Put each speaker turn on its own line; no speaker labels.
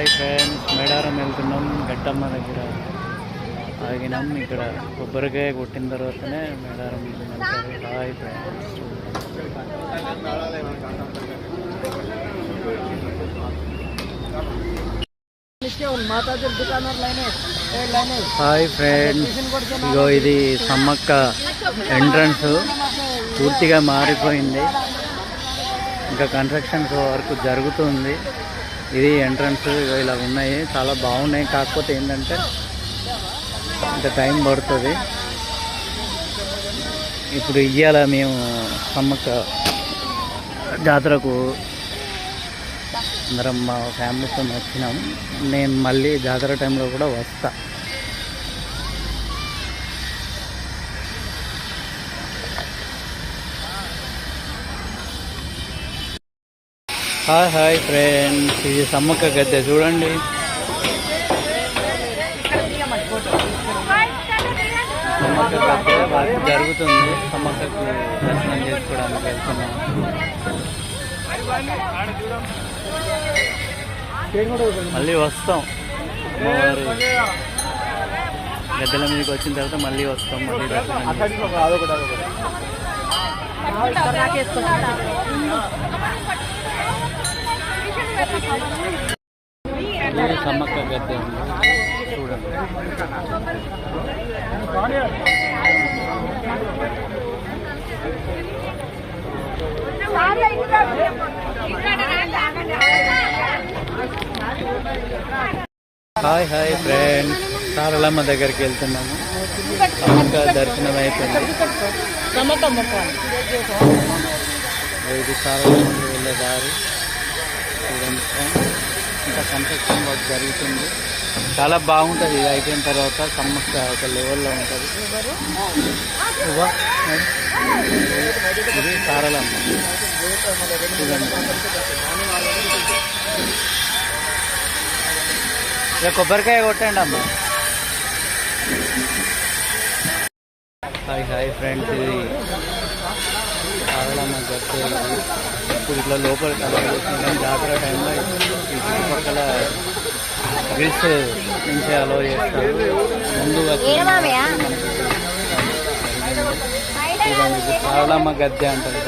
Hi friends, Medaram వెళ్తున్నాం. గట్టమ్మ దగ్గర ఆగినాం. ఇక్కడ కొబ్బరికాయ కొట్టిన తర్వాతనే మేడారం వెళ్తారు. Hi friends, hi friends. ఇగో ఇది సమ్మక్క ఎంట్రన్స్ పూర్తిగా మారిపోయింది. ఇంకా కన్స్ట్రక్షన్స్ వర్క్ జరుగుతుంది. ఇది ఎంట్రన్స్ ఇలా ఉన్నాయి, చాలా బాగున్నాయి. కాకపోతే ఏంటంటే ఇంత టైం పడుతుంది. ఇప్పుడు ఇయ్యాల మేము సమ్మక్క జాతరకు అందరం మా ఫ్యామిలీతో వచ్చినాం. నేను మళ్ళీ జాతర టైంలో కూడా వస్తా. హాయ్ హాయ్ ఫ్రెండ్స్, ఇది సమ్మక్క గద్దె చూడండి. సమ్మక్క గద్దె వర్క్ జరుగుతుంది. సమ్మక్కకు దర్శనం చేసుకోవడానికి వెళ్తున్నాం. మళ్ళీ వస్తాం. గద్దెల మీదకి వచ్చిన తర్వాత మళ్ళీ వస్తాం. మళ్ళీ సమ్మక్క గద్దె చూడండి. హాయ్ హాయ్ ఫ్రెండ్స్, సారలమ్మ దగ్గరికి వెళ్తున్నాము. సమ్మక్క దర్శనం అయిపోయింది. ఇది సారలమ్మకి వెళ్ళే దారి చూడండి. ఇంకా కన్స్ట్రక్షన్ వర్క్ జరుగుతుంది. చాలా బాగుంటుంది. ఇది అయిపోయిన తర్వాత సమ్మక్క ఒక లెవెల్లో ఉంటుంది. ఇది సారలమ్మ చూడండి. ఇక కొబ్బరికాయ కొట్టండి అమ్మ. హాయ్ హాయ్ ఫ్రెండ్స్, ఇది సారలమ్మ గట్టె. ఇప్పుడు ఇట్లా లోపలికి అలా కానీ జాతర టైంలో ఈ చుట్టుపక్కల గ్రిల్స్ నుంచి అలో చేస్తారు. ముందుగా సారలమ్మ గద్దె అంటారు.